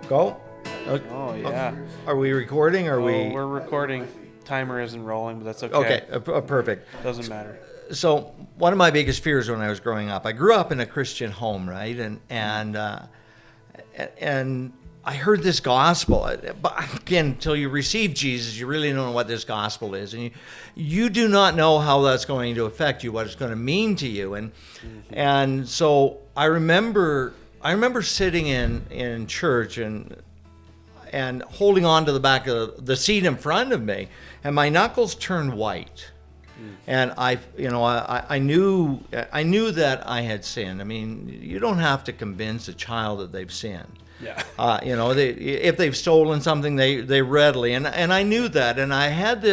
Go. Oh, yeah. Are we recording? Or We're recording. Timer isn't rolling, but that's okay. Okay, perfect. Doesn't matter. So one of my biggest fears when I was growing up, I grew up in a Christian home, right? And I heard this gospel. But again, until you receive Jesus, you really don't know what this gospel is, and you do not know how that's going to affect you, what it's going to mean to you, and so I remember sitting in church and holding on to the back of the seat in front of me, and my knuckles turned white. And I knew that I had sinned. I mean, you don't have to convince a child that they've sinned. Yeah. If they've stolen something, they readily. And I knew that. And I had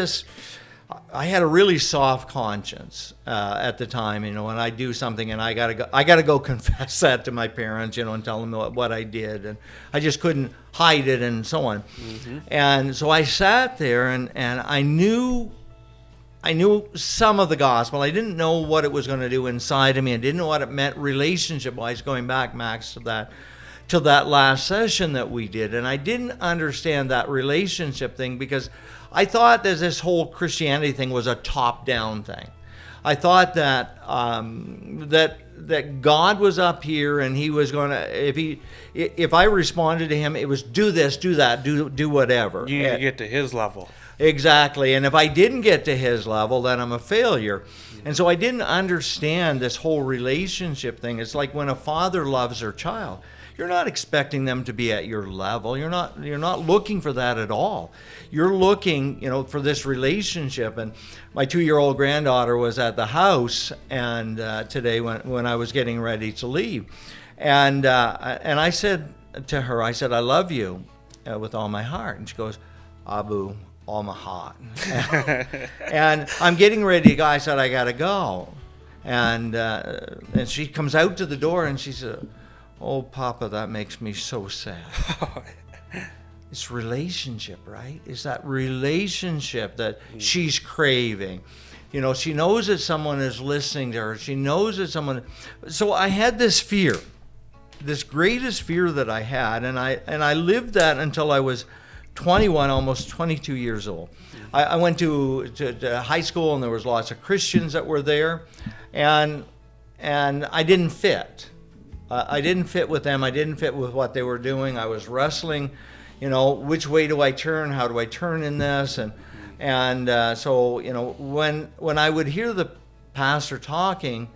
a really soft conscience at the time. When I do something and I gotta go confess that to my parents, and tell them what I did, and I just couldn't hide it and so on. Mm-hmm. And so I sat there and I knew some of the gospel. I didn't know what it was going to do inside of me. I didn't know what it meant relationship-wise, going back, Max, to that last session that we did. And I didn't understand that relationship thing because I thought that this whole Christianity thing was a top-down thing. I thought that that God was up here and he was going to, if I responded to him, it was do this, do that, do whatever. You need to get to his level. Exactly. And if I didn't get to his level, then I'm a failure. And so I didn't understand this whole relationship thing. It's like when a father loves their child. You're not expecting them to be at your level. You're not looking for that at all. You're looking, for this relationship. And my 2-year-old granddaughter was at the house and today when I was getting ready to leave. And I said to her, I said, I love you with all my heart. And she goes, Abu, all my heart. And I'm getting ready to go. I said, I got to go. And she comes out to the door and she said, oh, Papa, that makes me so sad. It's relationship, right? It's that relationship that she's craving. She knows that someone is listening to her. She knows that someone... So I had this fear, this greatest fear that I had, and I lived that until I was 21, almost 22 years old. I went to high school, and there was lots of Christians that were there, and I didn't fit. I didn't fit with them. I didn't fit with what they were doing. I was wrestling, which way do I turn? How do I turn in this? And so when I would hear the pastor talking,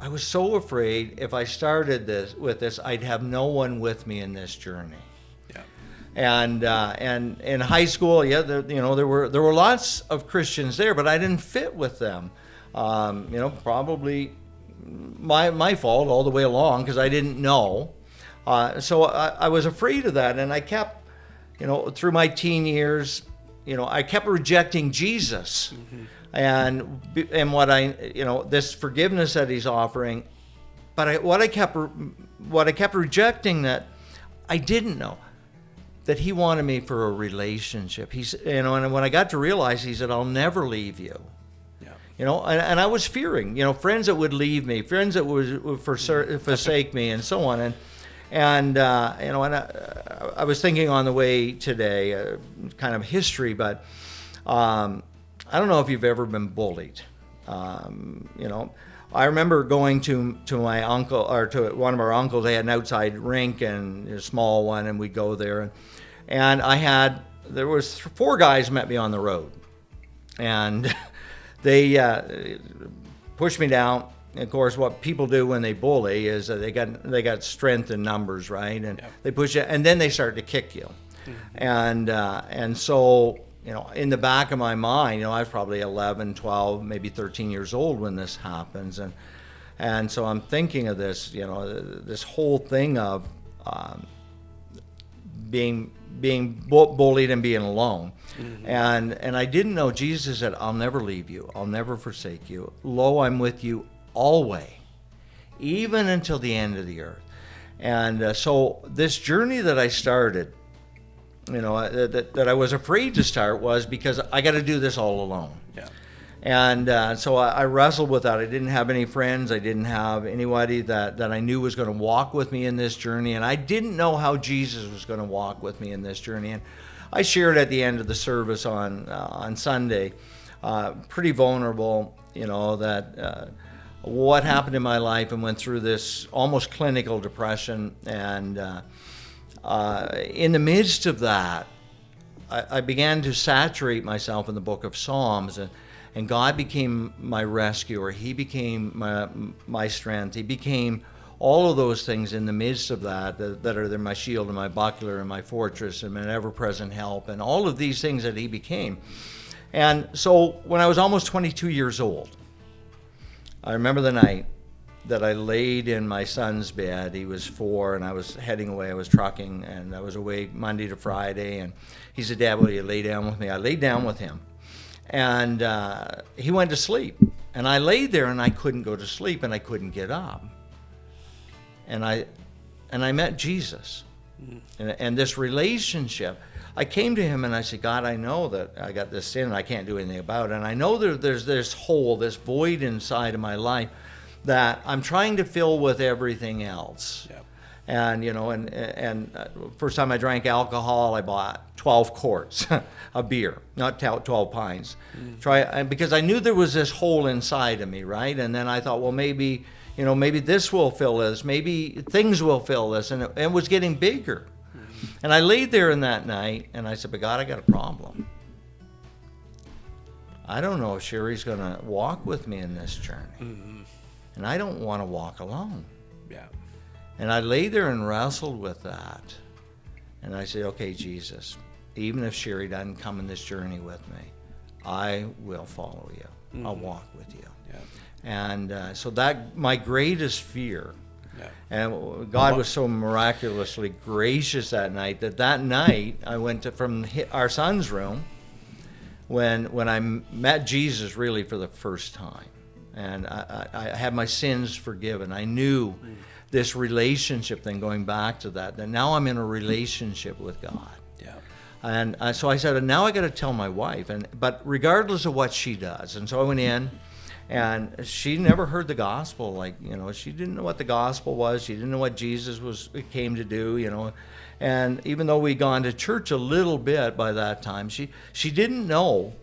I was so afraid if I started with this, I'd have no one with me in this journey. And in high school, there were lots of Christians there, but I didn't fit with them. Probably my fault all the way along because I didn't know. So I was afraid of that, and I kept, through my teen years, I kept rejecting Jesus, and what this forgiveness that he's offering, but what I kept rejecting that I didn't know. That he wanted me for a relationship. He's, and when I got to realize, he said, I'll never leave you. And I was fearing, friends that would leave me, friends that would forsake me, and so on. And I was thinking on the way today, kind of history, but I don't know if you've ever been bullied. I remember going to my uncle, or to one of our uncles. They had an outside rink and a small one, and we'd go there. And there was 4 guys met me on the road, and they pushed me down. And of course, what people do when they bully is they got strength in numbers, right? And they push you, and then they start to kick you. And so, in the back of my mind, I was probably 11, 12, maybe 13 years old when this happens. And so I'm thinking of this, this whole thing of being bullied and being alone. And I didn't know. Jesus said, I'll never leave you. I'll never forsake you. Lo, I'm with you always, even until the end of the earth. And so this journey that I started, that I was afraid to start, was because I got to do this all alone. And so I wrestled with that. I didn't have any friends. I didn't have anybody that I knew was going to walk with me in this journey. And I didn't know how Jesus was going to walk with me in this journey. And I shared at the end of the service on Sunday, pretty vulnerable, that what happened in my life, and went through this almost clinical depression. And in the midst of that, I began to saturate myself in the book of Psalms, and God became my rescuer. He became my strength. He became all of those things in the midst of that are my shield and my buckler and my fortress and my ever-present help, and all of these things that he became. And so when I was almost 22 years old, I remember the night that I laid in my son's bed. He was 4, and I was heading away. I was trucking, and I was away Monday to Friday. And he said, "Dad, will you lay down with me?" I laid down with him, and he went to sleep. And I laid there, and I couldn't go to sleep, and I couldn't get up. And I met Jesus, and this relationship. I came to him and I said, "God, I know that I got this sin and I can't do anything about it. And I know there's this hole, this void inside of my life that I'm trying to fill with everything else." Yep. And first time I drank alcohol, I bought 12 quarts of beer, not 12 pints. Because I knew there was this hole inside of me, right? And then I thought, well, maybe this will fill this. Maybe things will fill this. And it was getting bigger. And I laid there in that night, and I said, "But God, I got a problem. I don't know if Sherry's going to walk with me in this journey. And I don't want to walk alone." Yeah. And I lay there and wrestled with that. And I said, "Okay, Jesus, even if Sherry doesn't come in this journey with me, I will follow you. I'll walk with you." Yeah. And so that, my greatest fear, Yeah. and God was so miraculously gracious that night I went from our son's room when I met Jesus really for the first time. And I had my sins forgiven. I knew this relationship thing, going back to that now I'm in a relationship with God. Yeah. And so I said, now I got to tell my wife, but regardless of what she does. And so I went in, and she never heard the gospel. She didn't know what the gospel was. She didn't know what Jesus came to do, And even though we'd gone to church a little bit by that time, she didn't know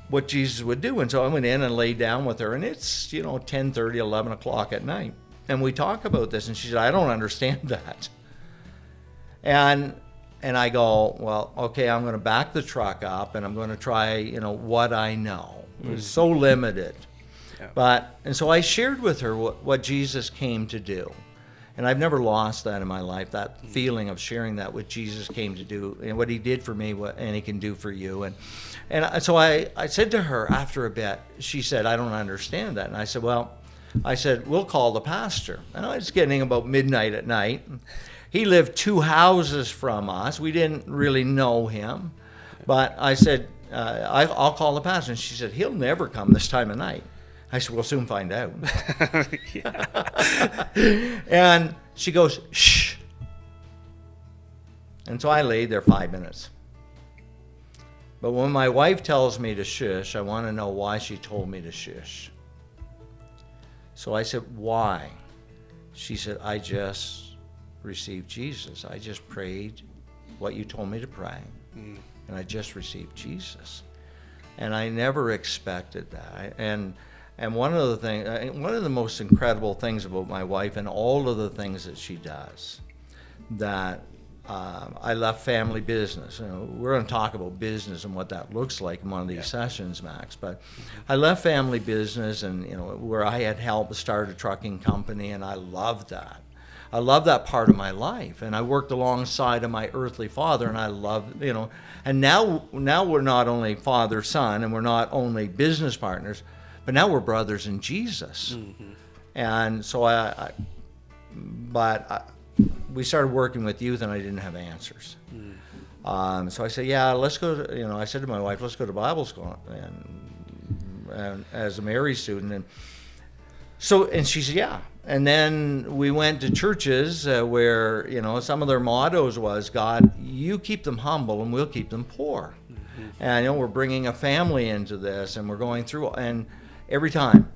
what Jesus would do. And so I went in and laid down with her, and it's 10:30, 11 o'clock at night, and we talk about this, and she said, "I don't understand that." And I go, "Well, okay, I'm going to back the truck up, and I'm going to try what I know." It was so limited. Yeah. And so I shared with her what Jesus came to do. And I've never lost that in my life, that feeling of sharing that what Jesus came to do and what he did for me, and he can do for you. And so I said to her after a bit, she said, "I don't understand that." And I said, "We'll call the pastor." And it's getting about midnight at night. He lived 2 houses from us. We didn't really know him. But I said, I'll call the pastor. And she said, "He'll never come this time of night." I said, "We'll soon find out." And she goes, "Shh." And so I laid there 5 minutes. But when my wife tells me to shush, I want to know why she told me to shush. So I said, "Why?" She said, "I just received Jesus. I just prayed what you told me to pray. And I just received Jesus." And I never expected that. And one of the most incredible things about my wife and all of the things that she does, that I left family business. We're going to talk about business and what that looks like in one of these sessions, Max. But I left family business, and where I had helped start a trucking company, and I loved that. I love that part of my life, and I worked alongside of my earthly father, and I love, and now we're not only father, son, and we're not only business partners, but now we're brothers in Jesus. And so we started working with youth, and I didn't have answers. So I said, "Yeah, let's go to," I said to my wife, "Let's go to Bible school," and as a Mary student, and she said, "Yeah." And then we went to churches where, some of their mottos was, "God, you keep them humble and we'll keep them poor." And we're bringing a family into this, and we're going through, and every time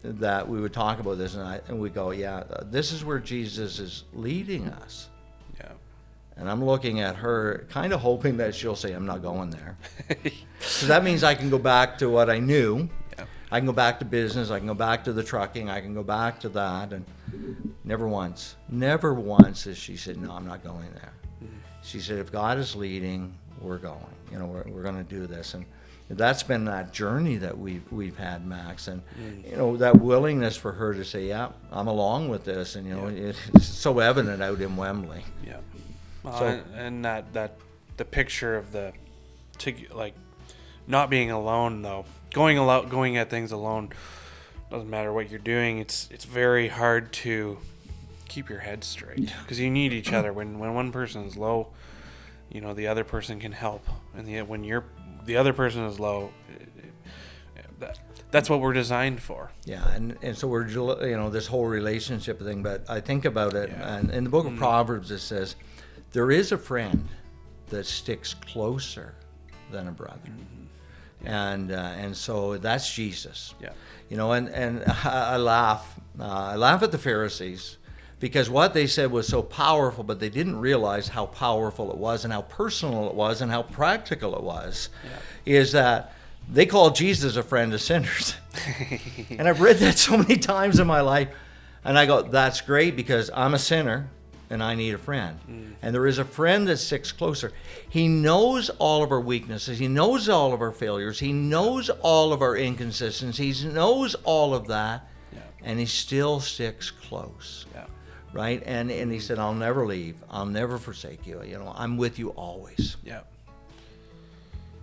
that we would talk about this, and we go, yeah, this is where Jesus is leading us. Yeah. And I'm looking at her, kind of hoping that she'll say, I'm not going there. So that means I can go back to what I knew. Yeah. I can go back to business. I can go back to the trucking. I can go back to that. And never once has she said, no, I'm not going there. She said, if God is leading, we're going. We're going to do this. And that's been that journey that we've had, Max. And, that willingness for her to say, yeah, I'm along with this. And, it's so evident out in Wembley. Yeah. So, and that the picture of not being alone, though, going at things alone, doesn't matter what you're doing. It's very hard to keep your head straight, because you need each other. When one person is low, the other person can help, and when the other person is low, that's what we're designed for. Yeah, and so we're this whole relationship thing. But I think about it, and in the book of Proverbs it says, there is a friend that sticks closer than a brother. And so that's Jesus. Yeah. And I laugh at the Pharisees, because what they said was so powerful, but they didn't realize how powerful it was, and how personal it was, and how practical it was. Is that they called Jesus a friend of sinners. And I've read that so many times in my life, and I go, that's great, because I'm a sinner and I need a friend. And there is a friend that sticks closer. He knows all of our weaknesses. He knows all of our failures. He knows all of our inconsistencies. He knows all of that. And he still sticks close. Right? And he said, I'll never leave. I'll never forsake you. I'm with you always. Yeah.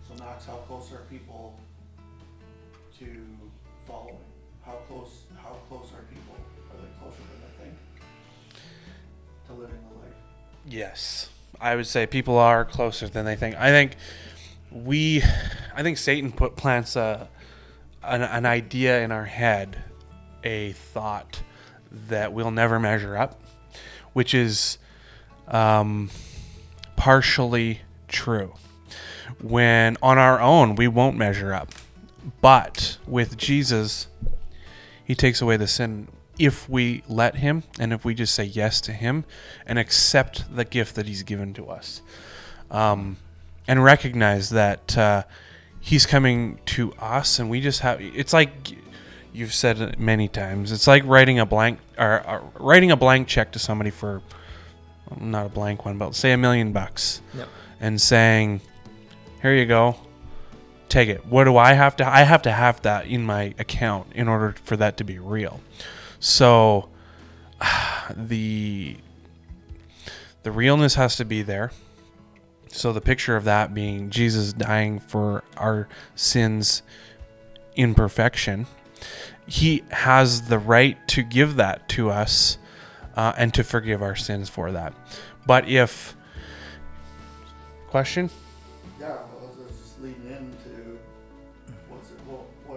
So Max, how close are people to following? How close are people? Are they closer than they think to living the life? Yes, I would say people are closer than they think. I think Satan plants an idea in our head, a thought that we'll never measure up, which is partially true. When on our own we won't measure up, but with Jesus, he takes away the sin if we let him, and if we just say yes to him and accept the gift that he's given to us, and recognize that he's coming to us, and we just have. It's like you've said it many times. It's like writing a blank check to somebody for, not a blank one, but say $1 million, and saying, "Here you go, take it." What do I have to? I have to have that in my account in order for that to be real. So the realness has to be there. So the picture of that being Jesus dying for our sins in perfection, he has the right to give that to us and to forgive our sins for that. But if... Question? Yeah, well, it's just leading into what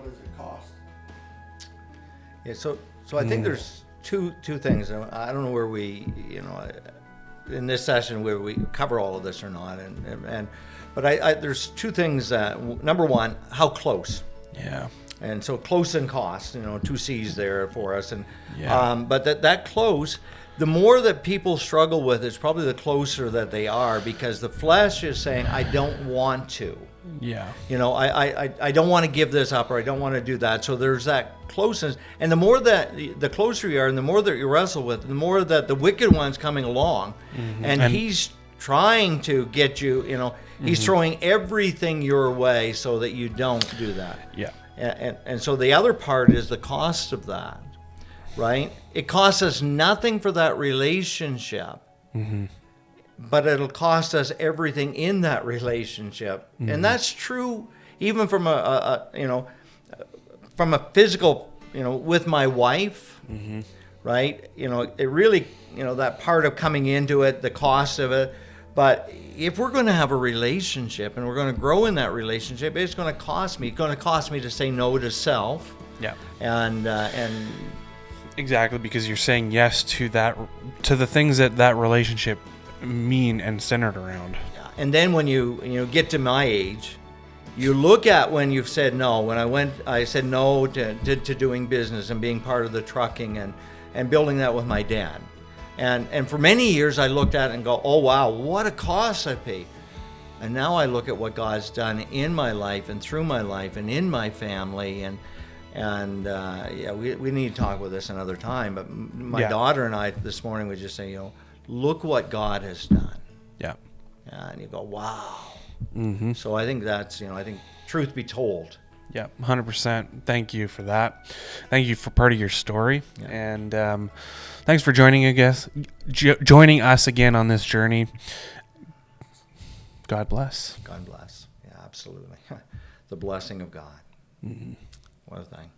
does it cost? Yeah, so I think there's two things. I don't know where we, in this session where we cover all of this or not, but there's two things. Number one, how close. Yeah. And so close and cost, two C's there for us. And Yeah. but that close, the more that people struggle with, it's probably the closer that they are, because the flesh is saying, I don't want to. Yeah. I don't want to give this up, or I don't want to do that. So there's that closeness. And the more that, the closer you are, and the more that you wrestle with, the more that the wicked one's coming along, and he's trying to get you, he's throwing everything your way so that you don't do that. Yeah. And so the other part is the cost of that, right? It costs us nothing for that relationship, but it'll cost us everything in that relationship. And that's true even from from a physical, with my wife, right? It really, that part of coming into it, the cost of it. But if we're going to have a relationship and we're going to grow in that relationship, it's going to cost me. It's going to cost me to say no to self. Yeah. And exactly, because you're saying yes to the things that relationship mean and centered around. and then when you get to my age, you look at when you've said no. When I said no to doing business and being part of the trucking and building that with my dad. And for many years I looked at it and go, oh wow, what a cost I paid. And now I look at what God's done in my life and through my life and in my family, and yeah, we need to talk about this another time. But my daughter and I this morning would just say, you know, look what God has done. Yeah. And you go, wow. Mm-hmm. So I think that's, you know, I think truth be told. Yeah, 100%. Thank you for that. Thank you for part of your story. Yeah. And thanks for joining us again on this journey. God bless. God bless. Yeah, absolutely. The blessing of God. Mm-hmm. What a thing.